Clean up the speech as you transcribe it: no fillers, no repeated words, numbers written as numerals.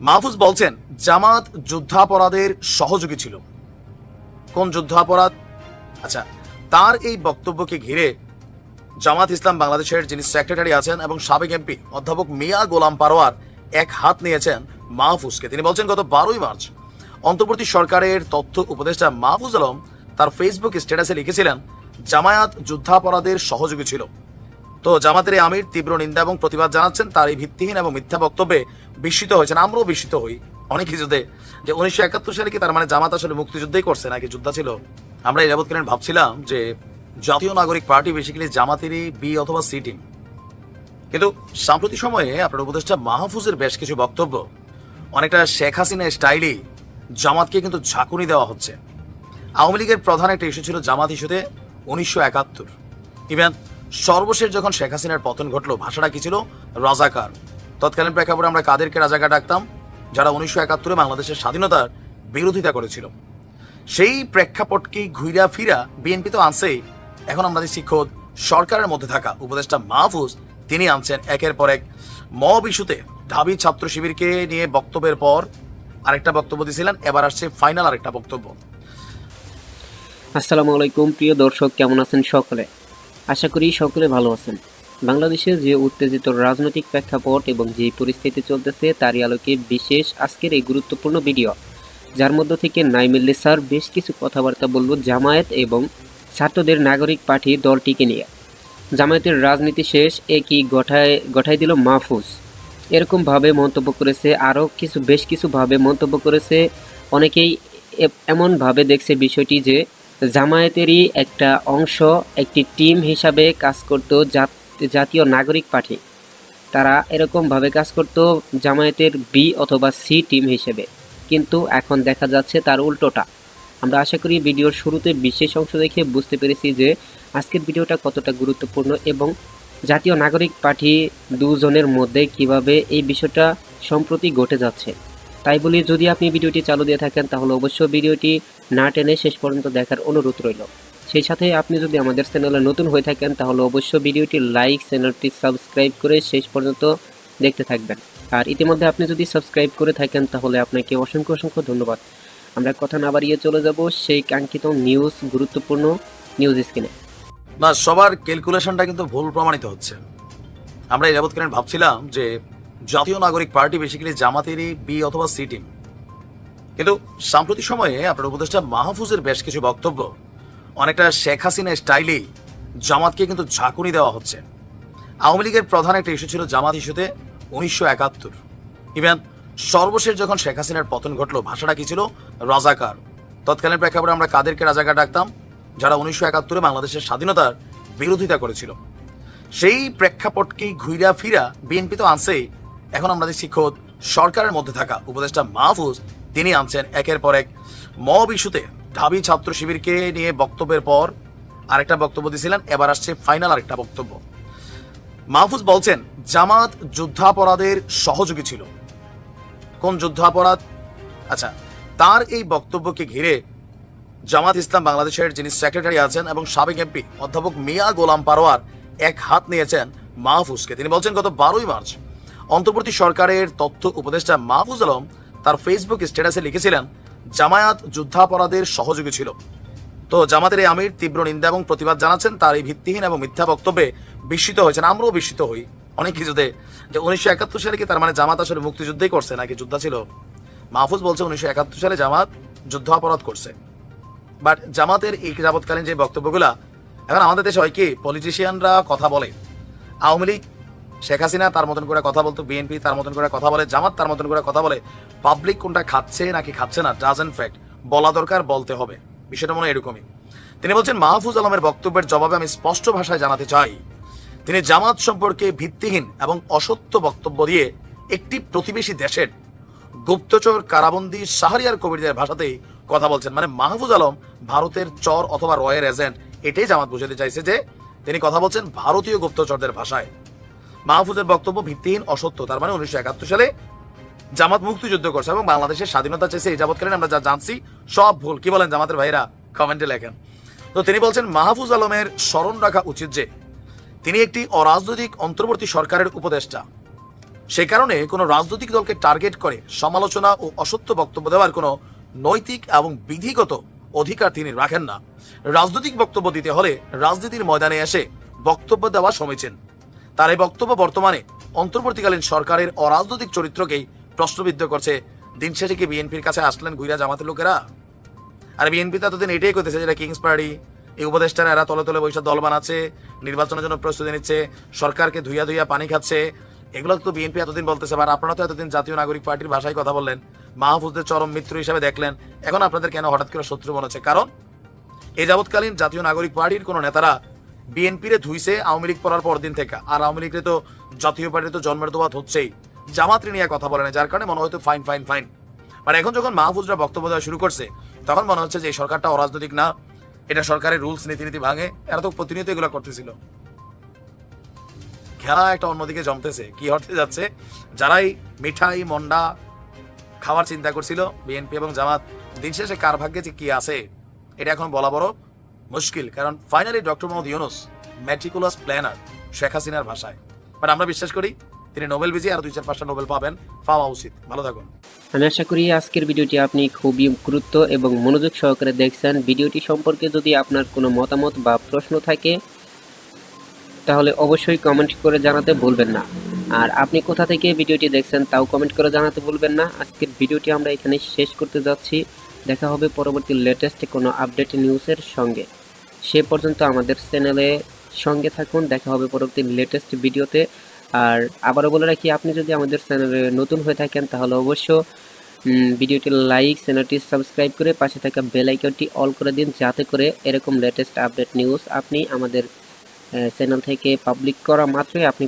মাহফুজ বলছেন জামাত যুদ্ধাপরাধের সহযোগী ছিল। কোন যুদ্ধাপরাধ? আচ্ছা, তার এই বক্তব্যকে ঘিরে জামাত ইসলাম বাংলাদেশের যিনি সেক্রেটারি আছেন এবং সাবেক এমপি অধ্যাপক মিয়া গোলাম পারোয়ার এক হাত নিয়েছেন মাহফুজকে। তিনি বলছেন গত 12ই মার্চ অন্তর্বর্তী সরকারের তথ্য উপদেষ্টা মাহফুজ আলম তার ফেসবুক স্ট্যাটাসে লিখেছিলেন জামায়াত যুদ্ধাপরাধের সহযোগী ছিল। তো জামাতের এই আমির তীব্র নিন্দা এবং প্রতিবাদ জানাচ্ছেন তার এই ভিত্তিহীন এবং মিথ্যা বক্তব্যে বিস্মিত হয়েছেন। আমরাও বিস্মিত হই অনেক কিছুতে, যে 1971 সালে কি তার মানে জামাত আসলে মুক্তিযুদ্ধই করছে নাকি যুদ্ধ ছিল। আমরা এই যাবৎকালীন ভাবছিলাম যে জাতীয় নাগরিক পার্টি বেসিক্যালি জামাতেরই বি অথবা সি টিম, কিন্তু সাম্প্রতিক সময়ে আপনার উপদেষ্টা মাহফুজের বেশ কিছু বক্তব্য অনেকটা শেখ হাসিনা স্টাইলে জামাতকে কিন্তু ঝাঁকুনি দেওয়া হচ্ছে। আওয়ামী লীগের প্রধান একটা ইস্যু ছিল জামাত ইস্যুতে 1971। ইভেন সর্বশেষ যখন শেখ হাসিনার পতন ঘটলো, ভাষাটা কি ছিল? রাজাকার। তৎকালীন প্রেক্ষাপটে আমরা কাদেরকে রাজাকার ডাকতাম? যারা 1971-এ বাংলাদেশের স্বাধীনতার বিরোধিতা করেছিল। সেই প্রেক্ষাপটকে ঘুরা ফিরা বিএনপি তো আনছেই, এখন আমরা দেখছি খোদ সরকারের মধ্যে থাকা উপদেষ্টা মাহফুজ তিনি আনছেন একের পর এক মব ইস্যুতে ঢাবি ছাত্র শিবিরকে নিয়ে বক্তব্যের পর আরেকটা বক্তব্য দিয়েছিলেন, এবার আসছে ফাইনাল আরেকটা বক্তব্য। আসসালামু আলাইকুম প্রিয় দর্শক, কেমন আছেন সকলে? আশা করি সকলে ভালো আছেন। বাংলাদেশে যে উত্তেজিত রাজনৈতিক প্রেক্ষাপট এবং যে পরিস্থিতি চলতেছে তারই আলোকে বিশেষ আজকের এই গুরুত্বপূর্ণ ভিডিও, যার মধ্য থেকে নাইমুল্লাহ স্যার বেশ কিছু কথাবার্তা বলল জামায়াত এবং ছাত্রদের নাগরিক পার্টি দলটিকে নিয়ে। জামায়াতের রাজনীতি শেষ, একই গঠায় দিল মাহফুজ, এরকমভাবে মন্তব্য করেছে। আরও বেশ কিছুভাবে মন্তব্য করেছে। অনেকেই এমনভাবে দেখছে বিষয়টি যে জামায়াতেরই একটা অংশ, একটি টিম হিসাবে কাজ করত জাতীয় নাগরিক পার্টি। তারা এরকমভাবে কাজ করত জামায়াতের বি অথবা সি টিম হিসেবে, কিন্তু এখন দেখা যাচ্ছে তার উল্টোটা। আমরা আশা করি ভিডিওর শুরুতে বিশেষ অংশ দেখে বুঝতে পেরেছি যে আজকের ভিডিওটা কতটা গুরুত্বপূর্ণ এবং জাতীয় নাগরিক পার্টি দুজনের মধ্যে কিভাবে এই বিষয়টা সম্প্রতি ঘটে যাচ্ছে। তাই বলি, যদি আপনি ভিডিওটি চালু দিয়ে থাকেন তাহলে অবশ্যই ভিডিওটি না টেনে শেষ পর্যন্ত দেখার অনুরোধ রইল। সেই সাথে আপনি যদি আমাদের চ্যানেলে নতুন হয়ে থাকেন তাহলে অবশ্যই ভিডিওটি লাইক, চ্যানেলটি সাবস্ক্রাইব করে শেষ পর্যন্ত দেখতে থাকবেন। আর ইতিমধ্যে আপনি যদি সাবস্ক্রাইব করে থাকেন তাহলে আপনাকে অসংখ্য অসংখ্য ধন্যবাদ। আমরা কথা না বাড়িয়ে চলে যাব সেই কাঙ্ক্ষিত নিউজ, গুরুত্বপূর্ণ নিউজ স্ক্রিনে। না, সবার ক্যালকুলেশনটা কিন্তু ভুল প্রমাণিত হচ্ছে। আমরা এই যাবৎকালীন ভাবছিলাম যে জাতীয় নাগরিক পার্টি বেসিক্যালি জামাতেরই বি অথবা সি টিম, কিন্তু সাম্প্রতিক সময়ে আপনার উপদেষ্টা মাহফুজের বেশ কিছু বক্তব্য অনেকটা শেখ হাসিনা স্টাইলে জামাতকে কিন্তু ঝাঁকুনি দেওয়া হচ্ছে। আওয়ামী লীগের প্রধান একটা ইস্যু ছিল জামাত ইস্যুতে 1971। ইভেন সর্বশেষ যখন শেখ হাসিনার পতন ঘটলো, ভাষাটা কি ছিল? রাজাকার। তৎকালীন প্রেক্ষাপটে আমরা কাদেরকে রাজাকার ডাকতাম? যারা 1971-এ বাংলাদেশের স্বাধীনতার বিরোধিতা করেছিল। সেই প্রেক্ষাপটকে ঘুরা ফিরা বিএনপি তো আনছেই, এখন আমরা দেখছি খোদ সরকারের মধ্যে থাকা উপদেষ্টা মাহফুজ তিনি আনছেন একের পর এক মব ইস্যুতে ঢাবি ছাত্র শিবিরকে নিয়ে বক্তব্যের পর আরেকটা বক্তব্য দিয়েছিলেন, এবার আসছে ফাইনাল আরেকটা বক্তব্য। মাহফুজ বলছেন জামাত যুদ্ধাপরাধের সহযোগী ছিল। কোন যুদ্ধাপরাধ? আচ্ছা, তার এই বক্তব্যকে ঘিরে জামাত ইসলাম বাংলাদেশের যিনি সেক্রেটারি আছেন এবং সাবেক এমপি অধ্যাপক মিয়া গোলাম পারোয়ার এক হাত নিয়েছেন মাহফুজকে। তিনি বলছেন গত 12ই মার্চ অন্তর্বর্তী সরকারের তথ্য উপদেষ্টা মাহফুজ আলম তার ফেসবুক স্ট্যাটাসে লিখেছিলেন জামায়াত যুদ্ধাপরাধের সহযোগী ছিল। তো জামাতের এই আমির তীব্র নিন্দা এবং প্রতিবাদ জানাচ্ছেন তার এই ভিত্তিহীন এবং মিথ্যা বক্তব্যে বিস্মিত হয়েছেন। আমরাও বিস্মিত হই অনেক কিছুতে, যে 1971 সালে কি তার মানে জামাত আসলে মুক্তিযুদ্ধই করছে নাকি যুদ্ধ ছিল। মাহফুজ বলছে 1971 সালে জামাত যুদ্ধাপরাধ করছে। বাট জামাতের এই যাবৎকালীন যে বক্তব্যগুলা, এখন আমাদের দেশে হয় কি, পলিটিশিয়ানরা কথা বলে, আওয়ামী লীগ শেখ হাসিনা তার মতন করে কথা বলতো, বিএনপি তার মতন করে কথা বলে, জামাত তার মতন করে কথা বলে। পাবলিক কোনটা খাচ্ছে নাকি খাচ্ছে না ডাজন্ট ফ্যাক্ট, বলা দরকার, বলতে হবে। বিষয়টা মনে হয় এরকমই। তিনি বলছেন মাহফুজ আলমের বক্তব্যের জবাবে আমি স্পষ্ট ভাষায় জানাতে চাই, তিনি জামাত সম্পর্কে ভিত্তিহীন এবং অসত্য বক্তব্য দিয়ে একটি প্রতিবেশী দেশের গুপ্তচর কারাবন্দী শাহরিয়ার কবিরদের ভাষাতেই কথা বলছেন। মানে মাহফুজ আলম ভারতের চর অথবা রয়ের এজেন্ট, এটাই জামাত বুঝাতে চাইছে যে তিনি কথা বলছেন ভারতীয় গুপ্তচরদের ভাষায়। মাহফুজের বক্তব্য ভিত্তিহীন, অসত্য। তার মানে 1971 সালে জামাত মুক্তিযুদ্ধ করছে এবং বাংলাদেশের স্বাধীনতা চেয়েছে, এই যাবৎকালীন আমরা যা জানছি সব ভুল। কি বলেন জামাতের ভাইরা? কমেন্টে লেখেন। তো তিনি বলছেন মাহফুজ আলমের স্মরণ রাখা উচিত যে তিনি একটি অরাজনৈতিক অন্তর্বর্তী সরকারের উপদেষ্টা। সে কারণে কোনো রাজনৈতিক দলকে টার্গেট করে সমালোচনা ও অসত্য বক্তব্য দেওয়ার কোনো নৈতিক এবং বিধিগত অধিকার তিনি রাখেন না। রাজনৈতিক বক্তব্য দিতে হলে রাজনীতির ময়দানে এসে বক্তব্য দেওয়া সমীচীন। তার এই বক্তব্য বর্তমানে অন্তর্বর্তীকালীন সরকারের অরাজনৈতিক চরিত্রকেই প্রশ্নবিদ্ধ করছে। দিন শেষে কি বিএনপির কাছে আসলেন গুইরা জামাতের লোকেরা? আর বিএনপি তো এতদিন এটাই করতেছে, যেটা কিংস পার্টি, এই উপদেষ্টারা এরা তলে তলে বৈশাখ দল বানাচ্ছে, নির্বাচনের জন্য প্রস্তুতি নিচ্ছে, সরকারকে ধুইয়া ধুইয়া পানি খাচ্ছে। এগুলো তো বিএনপি এতদিন বলতেছে। আর আপনারা তো এতদিন জাতীয় নাগরিক পার্টির ভাষায় কথা বললেন, মাহফুজদের চরম মিত্র হিসাবে দেখলেন, এখন আপনাদের কেন হঠাৎ করে শত্রু মনে হচ্ছে? কারণ এই যাবৎকালীন জাতীয় নাগরিক পার্টির কোনো নেতারা বিএনপিরে ধুইছে আওয়ামী লীগ পড়ার পর দিন থেকে। আর আওয়ামী লীগের তো জাতীয় পার্টির তো জন্মের দোয়াত হচ্ছেই, জামাত নিয়ে কথা বলে না, যার কারণে মনে হয়তো ফাইন ফাইন ফাইন। মানে এখন যখন মাহফুজরা বক্তব্য দেওয়া শুরু করছে, তখন মনে হচ্ছে যে এই সরকারটা অরাজনৈতিক না, এটা সরকারের রুলস নীতি ভাঙে। এরা তো প্রতিনিয়ত এগুলো করতেছিল। খেলা একটা অন্যদিকে জমতেছে। কি হতে যাচ্ছে? যারাই মিঠাই মন্ডা খাওয়ার চিন্তা করছিল, বিএনপি এবং জামাত, দিন শেষে কার ভাগ্যে যে কি আছে এটা এখন বলা বড় মুশকিল। কারণ finally doctor Mohammad Yunus meticulous planner, Sheikh হাসিনার ভাষায়। বাট আমরা বিশ্বাস করি তিনি নোবেল বিজয়ী, আর 2-4-5টা নোবেল পাওয়া উচিত। ভালো থাকুন। আমি আশা করি আজকের ভিডিওটি আপনি খুবই গুরুত্ব এবং মনোযোগ সহকারে দেখছেন। ভিডিওটি সম্পর্কে যদি আপনার কোনো মতামত বা প্রশ্ন থাকে তাহলে অবশ্যই কমেন্ট করে জানাতে ভুলবেন না। আর আপনি কোথা থেকে ভিডিওটি দেখছেন তাও কমেন্ট করে জানাতে ভুলবেন না। আজকের ভিডিওটি আমরা এখানে শেষ করতে যাচ্ছি। দেখা হবে পরবর্তী লেটেস্ট কোনো আপডেট নিউজের সঙ্গে। সে পর্যন্ত আমাদের চ্যানেলে সঙ্গে থাকুন। দেখা হবে পরবর্তী লেটেস্ট ভিডিওতে। আর আবারও বলে রাখি, আপনি যদি আমাদের চ্যানেলে নতুন হয়ে থাকেন তাহলে অবশ্য ভিডিওটি লাইক, চ্যানেলটি সাবস্ক্রাইব করে পাশে থাকা বেল আইকনটি অল করে দিন, যাতে করে এরকম লেটেস্ট আপডেট নিউজ আপনি আমাদের চ্যানেল থেকে পাবলিক করা মাত্রই আপনি